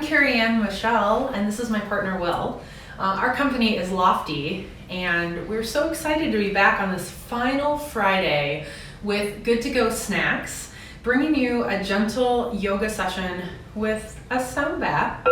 Karianne Michelle, and this is my partner Will. Our company is Lofti, and we're so excited to be back on this final Friday with good to go snacks, bringing you a gentle yoga session with a sound bath.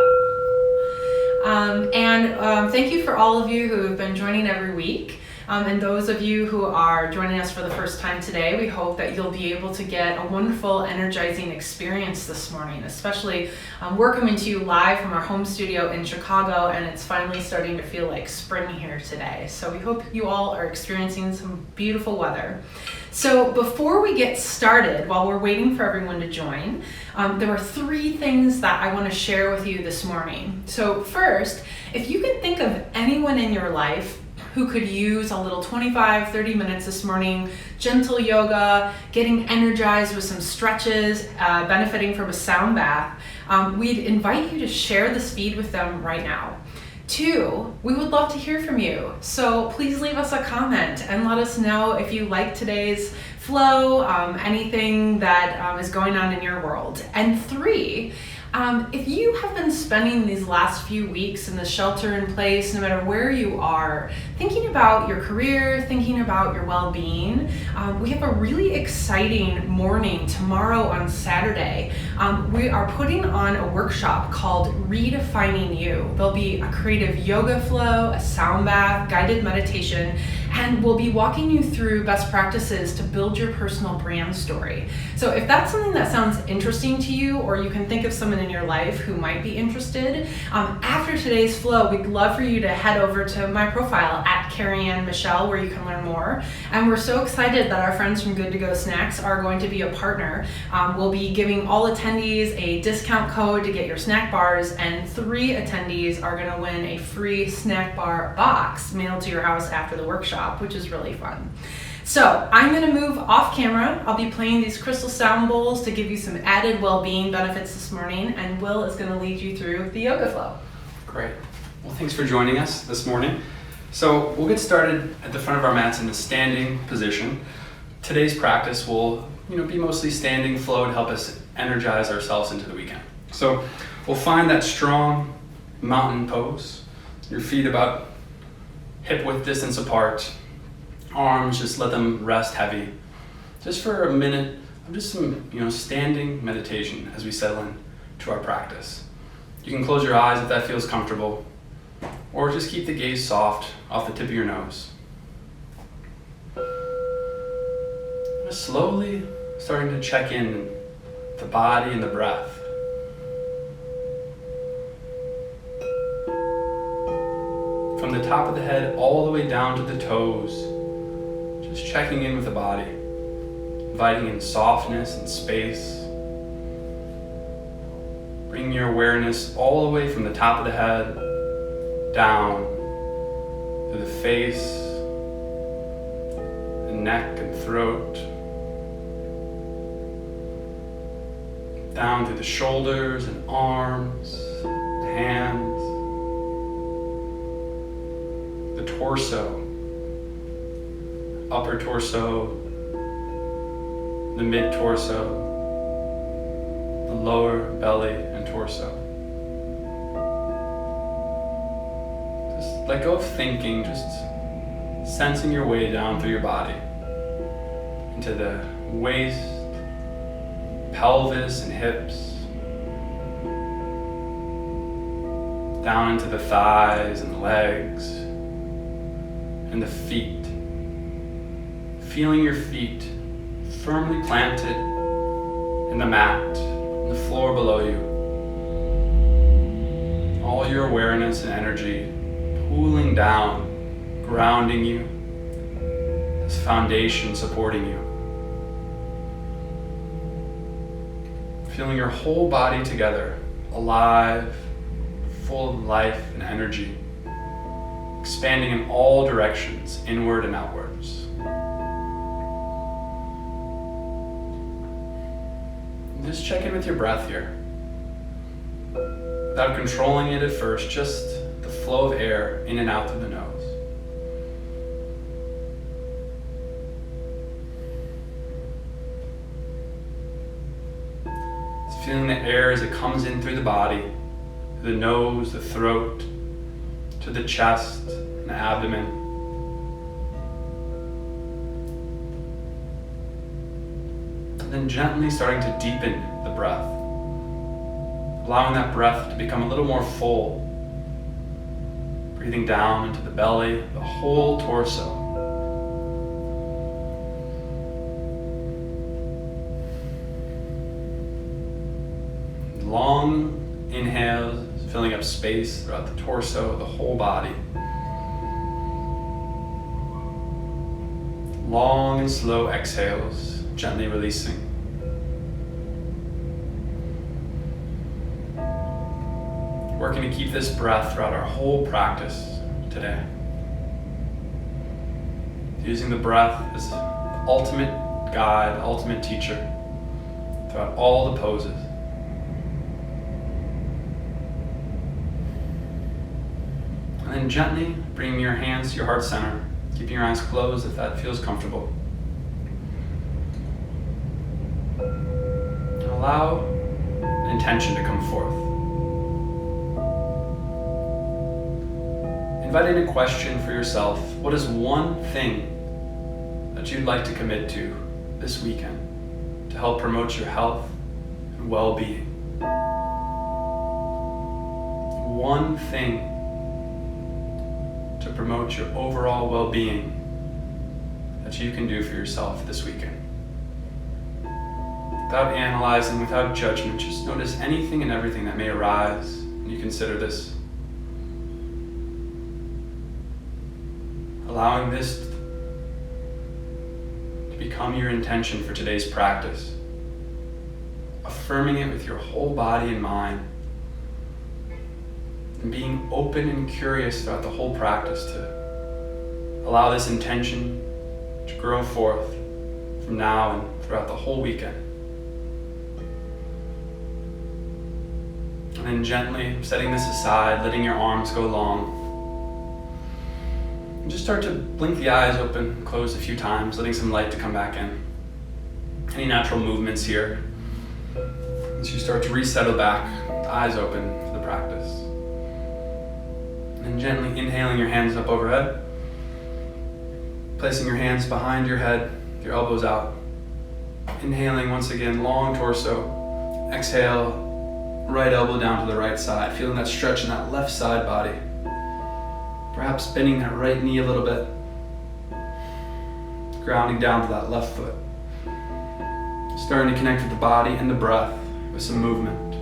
Thank you for all of you who have been joining every week. And those of you who are joining us for the first time today, we hope that you'll be able to get a wonderful, energizing experience this morning. Especially, we're coming to you live from our home studio in Chicago, and it's finally starting to feel like spring here today. So we hope you all are experiencing some beautiful weather. So before we get started, while we're waiting for everyone to join, there are 3 things that I want to share with you this morning. So first, if you can think of anyone in your life who could use a little 25-30 minutes this morning, gentle yoga, getting energized with some stretches, benefiting from a sound bath, we'd invite you to share this feed with them right now. 2, we would love to hear from you. So please leave us a comment and let us know if you like today's flow, anything that is going on in your world. And 3, if you have been spending these last few weeks in the shelter in place, no matter where you are, thinking about your career, thinking about your well-being, we have a really exciting morning tomorrow on Saturday. We are putting on a workshop called Redefining You. There'll be a creative yoga flow, a sound bath, guided meditation, and we'll be walking you through best practices to build your personal brand story. So if that's something that sounds interesting to you, or you can think of someone in your life who might be interested, after today's flow, we'd love for you to head over to my profile at Karianne Michelle, where you can learn more. And we're so excited that our friends from Good to Go Snacks are going to be a partner. We'll be giving all attendees a discount code to get your snack bars, and 3 attendees are going to win a free snack bar box mailed to your house after the workshop, which is really fun. So I'm going to move off camera. I'll be playing these crystal sound bowls to give you some added well-being benefits this morning, and Will is going to lead you through the yoga flow. Great. Well, thanks for joining us this morning. So we'll get started at the front of our mats in a standing position. Today's practice will be mostly standing flow to help us energize ourselves into the weekend. So we'll find that strong mountain pose. Your feet about hip-width distance apart. Arms, just let them rest heavy. Just for a minute of just some standing meditation as we settle in to our practice. You can close your eyes if that feels comfortable, or just keep the gaze soft off the tip of your nose. Just slowly starting to check in the body and the breath. From the top of the head all the way down to the toes, just checking in with the body, inviting in softness and space. Bring your awareness all the way from the top of the head down to the face, the neck and throat, down through the shoulders and arms, the hands, the torso, upper torso, the mid-torso, the lower belly and torso. Just let go of thinking, just sensing your way down through your body into the waist, pelvis and hips, down into the thighs and the legs and the feet. Feeling your feet firmly planted in the mat, in the floor below you. All your awareness and energy pooling down, grounding you, this foundation supporting you. Feeling your whole body together, alive, full of life and energy, expanding in all directions, inward and outwards. Just check in with your breath here. Without controlling it at first, just the flow of air in and out through the nose. Just feeling the air as it comes in through the body, the nose, the throat, to the chest, and the abdomen. And then gently starting to deepen the breath, allowing that breath to become a little more full. Breathing down into the belly, the whole torso. Long inhales, filling up space throughout the torso, the whole body. Long and slow exhales, gently releasing. Working to keep this breath throughout our whole practice today. Using the breath as the ultimate guide, ultimate teacher throughout all the poses. And then gently bringing your hands to your heart center, keeping your eyes closed if that feels comfortable. And allow an intention to come forth. Inviting a question for yourself. What is one thing that you'd like to commit to this weekend to help promote your health and well-being? One thing to promote your overall well-being that you can do for yourself this weekend. Without analyzing, without judgment, just notice anything and everything that may arise when you consider this. Allowing this to become your intention for today's practice. Affirming it with your whole body and mind. And being open and curious throughout the whole practice to allow this intention to grow forth from now and throughout the whole weekend. And then gently setting this aside, letting your arms go long. And just start to blink the eyes open, close a few times, letting some light to come back in. Any natural movements here. As you start to resettle back, eyes open for the practice. And then gently inhaling your hands up overhead. Placing your hands behind your head, your elbows out. Inhaling once again, long torso. Exhale, right elbow down to the right side, feeling that stretch in that left side body. Perhaps bending that right knee a little bit. Grounding down to that left foot. Starting to connect with the body and the breath with some movement.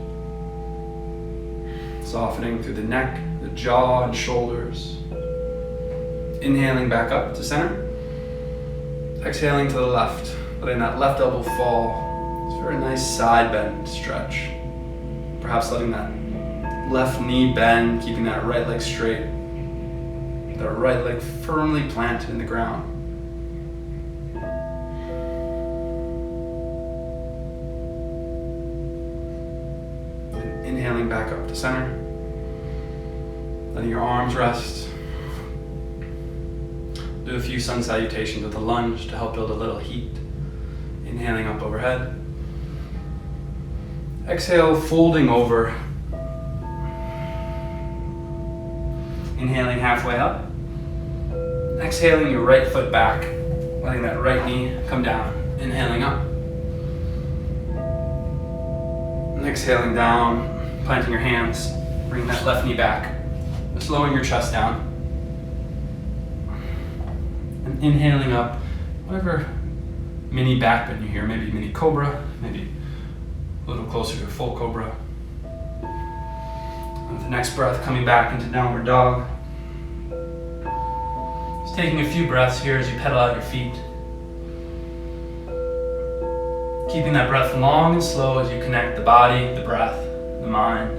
Softening through the neck, the jaw and shoulders. Inhaling back up to center. Exhaling to the left, letting that left elbow fall. It's a very nice side bend stretch. Perhaps letting that left knee bend, keeping that right leg straight. That right leg firmly planted in the ground. And inhaling back up to center. Letting your arms rest. Do a few sun salutations with a lunge to help build a little heat. Inhaling up overhead. Exhale, folding over. Inhaling halfway up. Exhaling your right foot back, letting that right knee come down. Inhaling up. And exhaling down, planting your hands, bring that left knee back, slowing your chest down. And inhaling up, whatever mini back bend you hear, maybe mini cobra, maybe a little closer to a full cobra. And with the next breath, coming back into downward dog. Just taking a few breaths here as you pedal out your feet. Keeping that breath long and slow as you connect the body, the breath, the mind.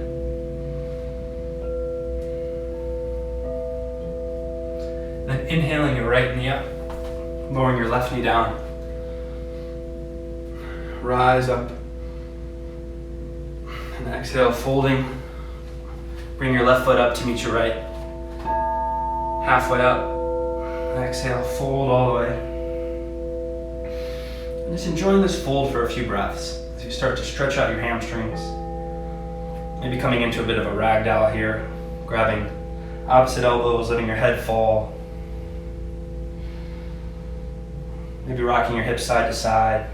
Then inhaling your right knee up, lowering your left knee down. Rise up. And exhale, folding. Bring your left foot up to meet your right. Halfway up. And exhale, fold all the way. And just enjoying this fold for a few breaths as you start to stretch out your hamstrings. Maybe coming into a bit of a ragdoll here, grabbing opposite elbows, letting your head fall. Maybe rocking your hips side to side.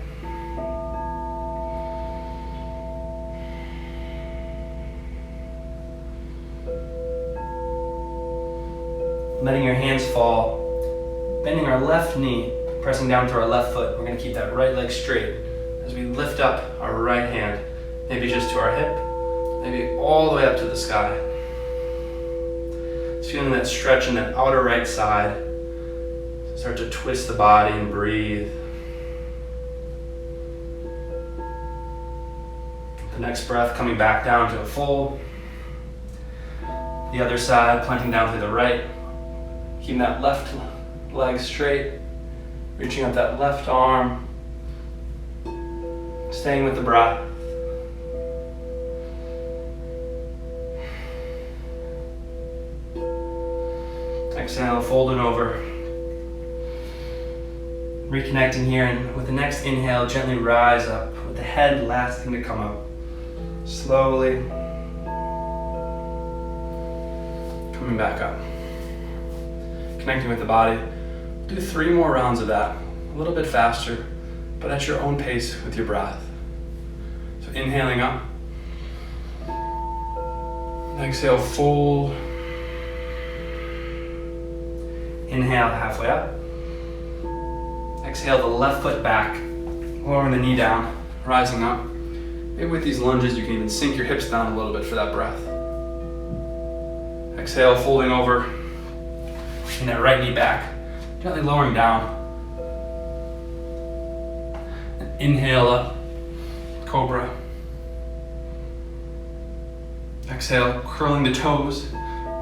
Letting your hands fall, bending our left knee, pressing down through our left foot. We're going to keep that right leg straight as we lift up our right hand, maybe just to our hip, maybe all the way up to the sky. Just feeling that stretch in that outer right side. Start to twist the body and breathe. The next breath coming back down to a fold. The other side, planting down through the right. Keeping that left leg straight. Reaching up that left arm. Staying with the breath. Exhale, folding over. Reconnecting here, and with the next inhale, gently rise up with the head last thing to come up. Slowly coming back up. Connecting with the body. Do 3 more rounds of that, a little bit faster, but at your own pace with your breath. So inhaling up. Exhale, fold. Inhale, halfway up. Exhale the left foot back, lowering the knee down, rising up. Maybe with these lunges you can even sink your hips down a little bit for that breath. Exhale, folding over, and that right knee back, gently lowering down. And inhale up, cobra. Exhale, curling the toes,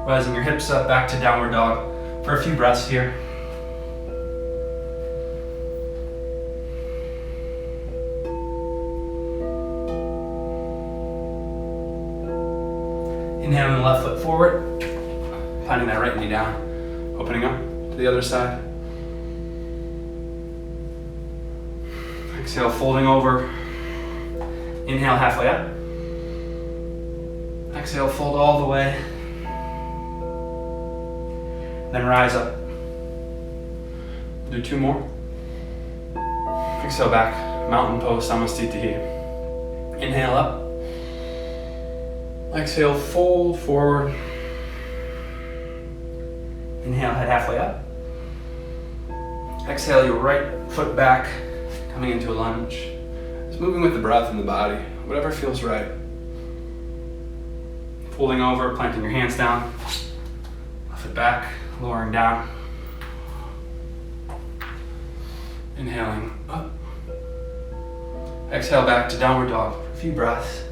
rising your hips up back to downward dog for a few breaths here. Inhaling the left foot forward, planting that right knee down, opening up to the other side. Exhale, folding over. Inhale, halfway up. Exhale, fold all the way. Then rise up. Do 2 more. Exhale back, mountain pose, samastitihi. Inhale up. Exhale, fold forward. Inhale, head halfway up. Exhale, your right foot back, coming into a lunge. Just moving with the breath and the body, whatever feels right. Folding over, planting your hands down. Left foot back, lowering down. Inhaling up. Exhale back to downward dog for a few breaths.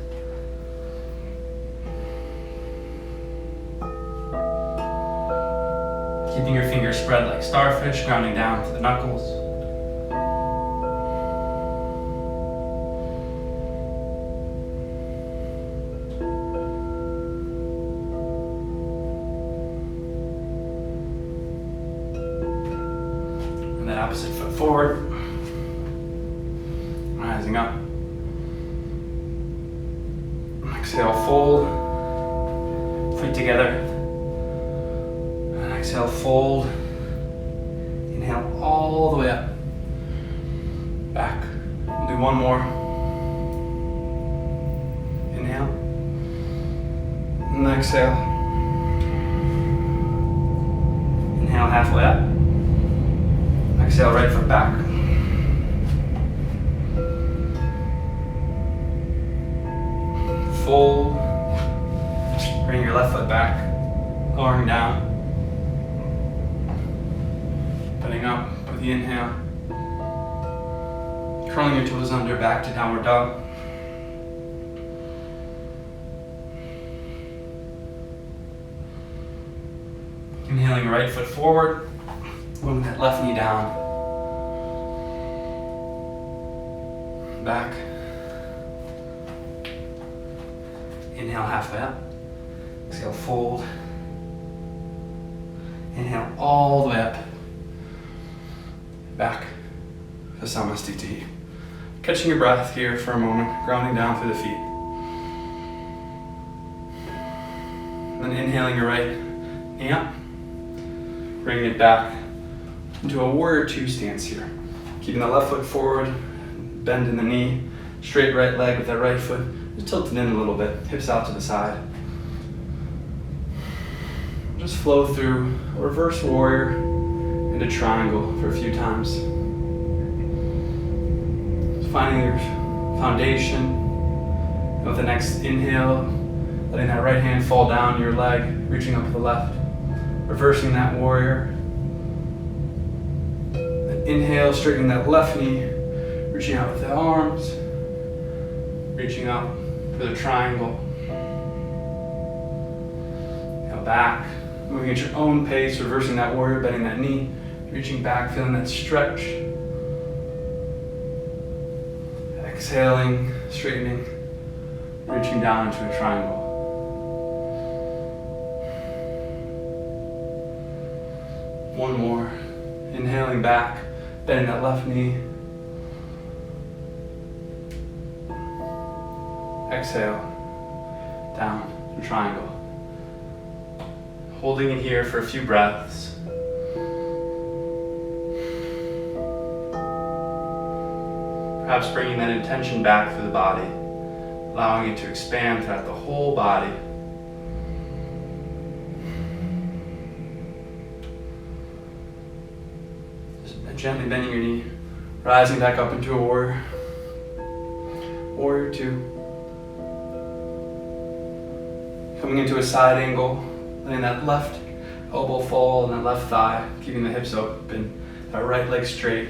Keeping your fingers spread like starfish, grounding down to the knuckles. And that opposite foot forward. Rising up. Exhale, fold. Feet together. Exhale, fold. Inhale all the way up. Back. We'll do 1 more. Inhale. And exhale. Inhale, halfway up. Exhale, right foot back. Fold. Bring your left foot back. Lowering down. Up with the inhale. Curling your toes under, back to downward dog. Inhaling right foot forward. Moving that left knee down. Back. Inhale, halfway up. Exhale, fold. Inhale all the way up. Back to samastitihi. Catching your breath here for a moment, grounding down through the feet. Then inhaling your right knee up, bringing it back into a warrior two stance here. Keeping the left foot forward, bend in the knee, straight right leg with that right foot, just tilted in a little bit, hips out to the side. Just flow through a reverse warrior into triangle for a few times. Just finding your foundation. And with the next inhale, letting that right hand fall down your leg, reaching up with the left, reversing that warrior. Then inhale, straightening that left knee, reaching out with the arms, reaching up for the triangle. Now back, moving at your own pace, reversing that warrior, bending that knee, reaching back, feeling that stretch. Exhaling, straightening, reaching down into a triangle. One more. Inhaling back, bending that left knee. Exhale, down to triangle. Holding it here for a few breaths. Perhaps bringing that intention back through the body, allowing it to expand throughout the whole body. Just gently bending your knee, rising back up into a warrior. Warrior two. Coming into a side angle, letting that left elbow fall and that left thigh, keeping the hips open, that right leg straight,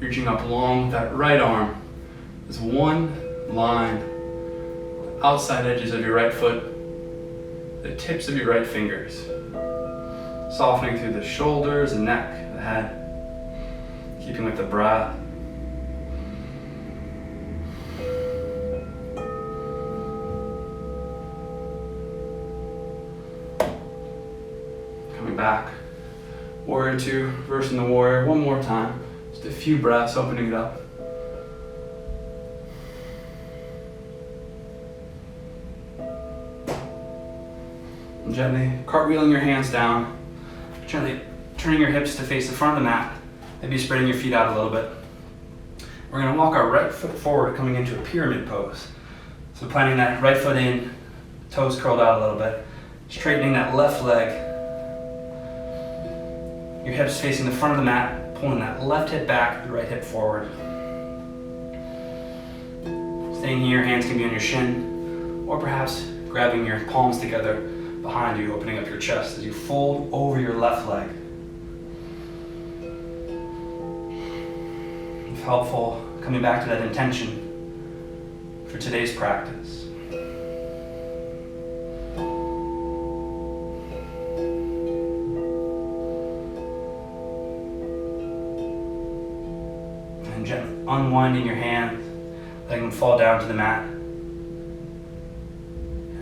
reaching up long with that right arm. There's one line, outside edges of your right foot, the tips of your right fingers, softening through the shoulders and neck, the head, keeping with the breath. Coming back, warrior two, reversing the warrior, one more time. Just a few breaths, opening it up. And gently cartwheeling your hands down, gently turning your hips to face the front of the mat, maybe spreading your feet out a little bit. We're going to walk our right foot forward, coming into a pyramid pose. So planting that right foot in, toes curled out a little bit, straightening that left leg, your hips facing the front of the mat, pulling that left hip back, the right hip forward. Staying here, hands can be on your shin, or perhaps grabbing your palms together behind you, opening up your chest as you fold over your left leg. If helpful, coming back to that intention for today's practice. And gently unwinding your hands, letting them fall down to the mat.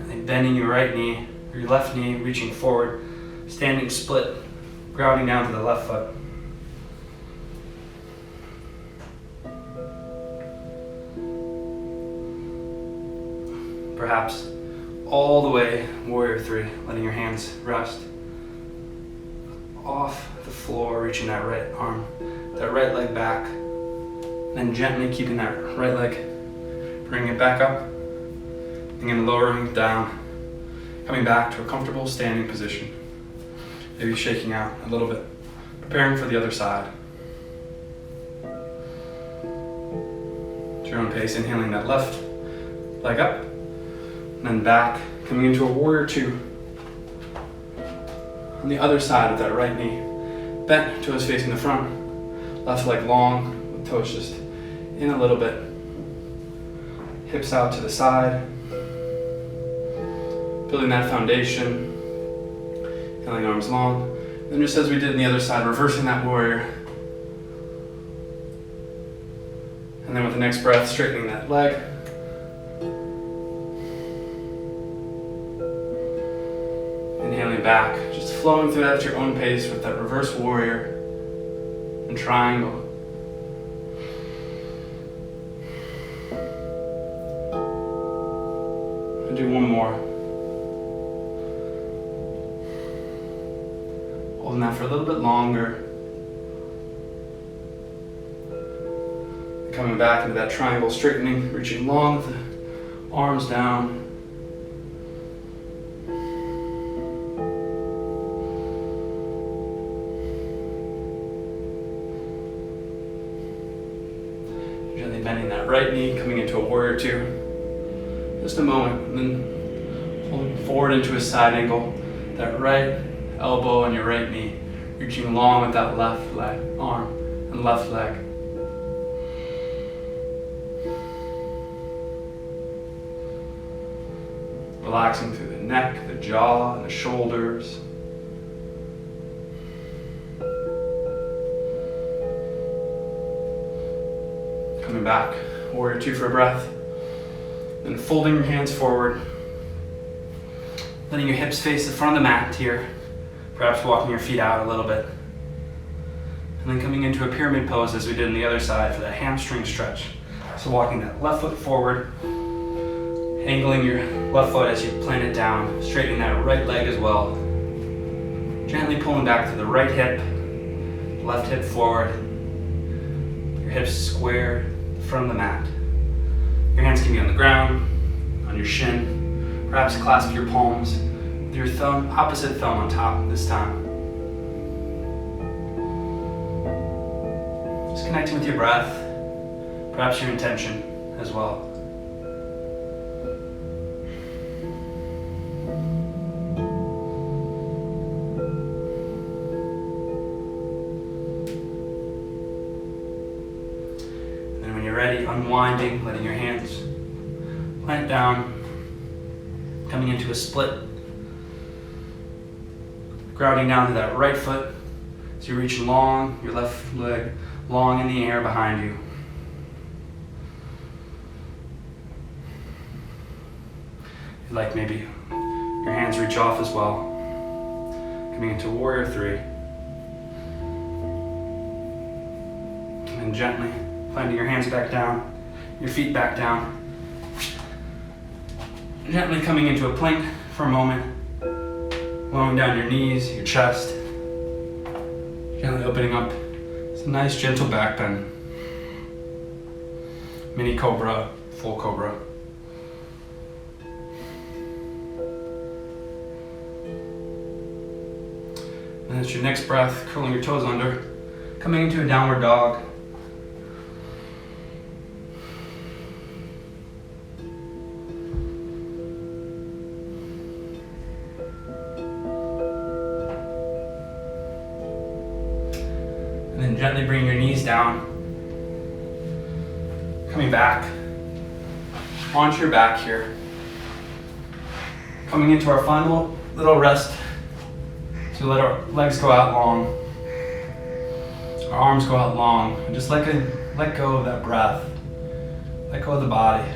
And then bending your right knee, or your left knee, reaching forward, standing split, grounding down to the left foot. Perhaps all the way, warrior three, letting your hands rest off the floor, reaching that right arm, that right leg back, then gently keeping that right leg, bringing it back up, and then lowering it down, coming back to a comfortable standing position, maybe shaking out a little bit, preparing for the other side. At your own pace, inhaling that left leg up, and then back, coming into a warrior two. On the other side of that right knee, bent, toes facing the front, left leg long, with toes just in a little bit, hips out to the side, building that foundation, feeling arms long. Then just as we did on the other side, reversing that warrior. And then with the next breath, straightening that leg. Inhaling back, just flowing through that at your own pace with that reverse warrior and triangle. And do one more. holding that for a little bit longer. Coming back into that triangle straightening, reaching long with the arms down. Gently bending that right knee, coming into a warrior two. Just a moment, and then pulling forward into a side angle. That right elbow on your right knee, reaching long with that left leg, arm and left leg. Relaxing through the neck, the jaw, and the shoulders. Coming back, warrior two for a breath. Then folding your hands forward. Letting your hips face the front of the mat here. Perhaps walking your feet out a little bit. And then coming into a pyramid pose as we did on the other side for that hamstring stretch. So walking that left foot forward. Angling your left foot as you plant it down, straightening that right leg as well. Gently pulling back to the right hip, left hip forward. Your hips square the front of the mat. Your hands can be on the ground, on your shin. Perhaps clasp your palms with your thumb, opposite thumb on top this time. Just connecting with your breath, perhaps your intention as well. Ready, unwinding, letting your hands plant down, coming into a split, grounding down to that right foot as you reach long, your left leg long in the air behind you. If you'd like, maybe your hands reach off as well, coming into warrior three, and then gently planting your hands back down, your feet back down. Gently coming into a plank for a moment, lowering down your knees, your chest. Gently opening up. It's a nice gentle back bend. Mini cobra, full cobra. And it's your next breath, curling your toes under, coming into a downward dog. And then gently bring your knees down. Coming back onto your back here. Coming into our final little rest. So let our legs go out long. Our arms go out long. And just let go of that breath. Let go of the body.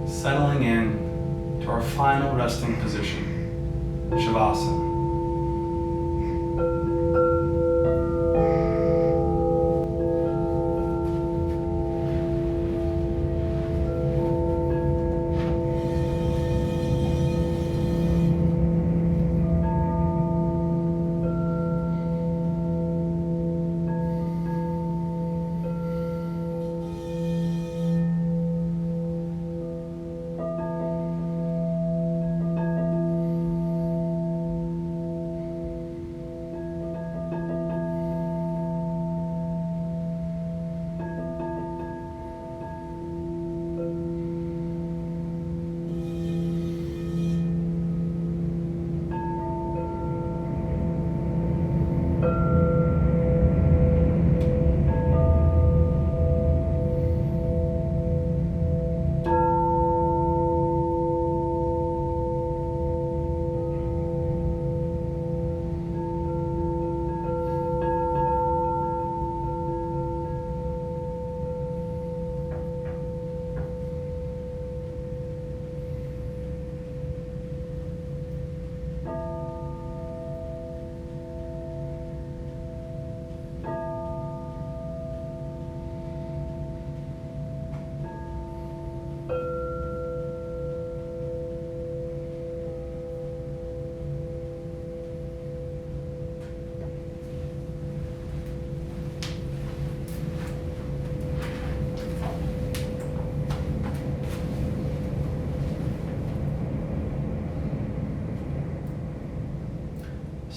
Settling in to our final resting position, Shavasana.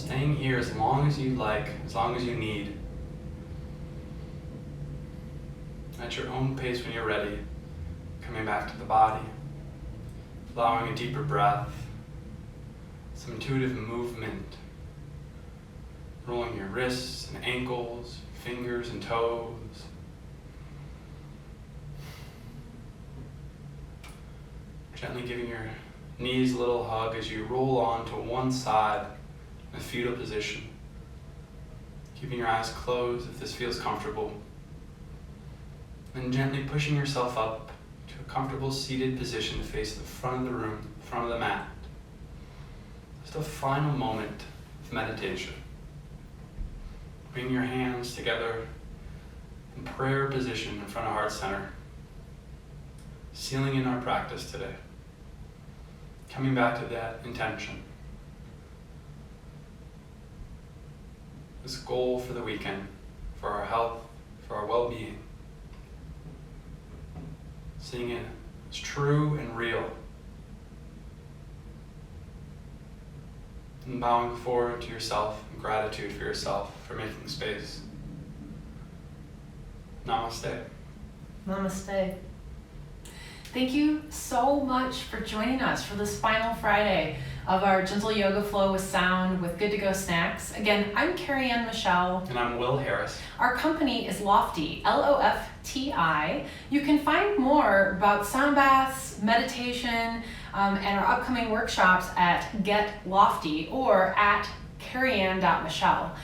Staying here as long as you like, as long as you need. At your own pace when you're ready, coming back to the body, allowing a deeper breath, some intuitive movement, rolling your wrists and ankles, fingers and toes. Gently giving your knees a little hug as you roll on to one side in a fetal position. Keeping your eyes closed if this feels comfortable. And gently pushing yourself up to a comfortable seated position to face the front of the room, front of the mat. Just a final moment of meditation. Bring your hands together in prayer position in front of Heart Center. Sealing in our practice today. Coming back to that intention. This goal for the weekend, for our health, for our well-being. Seeing it as true and real. And bowing forward to yourself in gratitude for yourself for making space. Namaste. Namaste. Thank you so much for joining us for this final Friday of our Gentle Yoga Flow with Sound with Good to Go Snacks. Again, I'm Karianne Michelle. And I'm Will Harris. Our company is Lofti, Lofti. You can find more about sound baths, meditation, and our upcoming workshops at GetLofti or at Karianne.Michelle.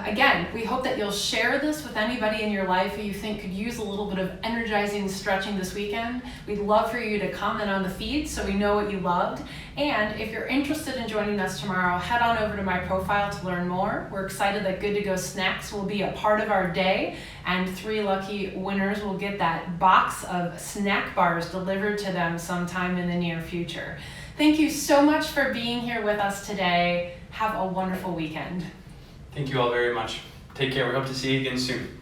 Again, we hope that you'll share this with anybody in your life who you think could use a little bit of energizing stretching this weekend. We'd love for you to comment on the feed so we know what you loved. And if you're interested in joining us tomorrow, head on over to my profile to learn more. We're excited that Good to Go Snacks will be a part of our day, and 3 lucky winners will get that box of snack bars delivered to them sometime in the near future. Thank you so much for being here with us today. Have a wonderful weekend. Thank you all very much. Take care. We hope to see you again soon.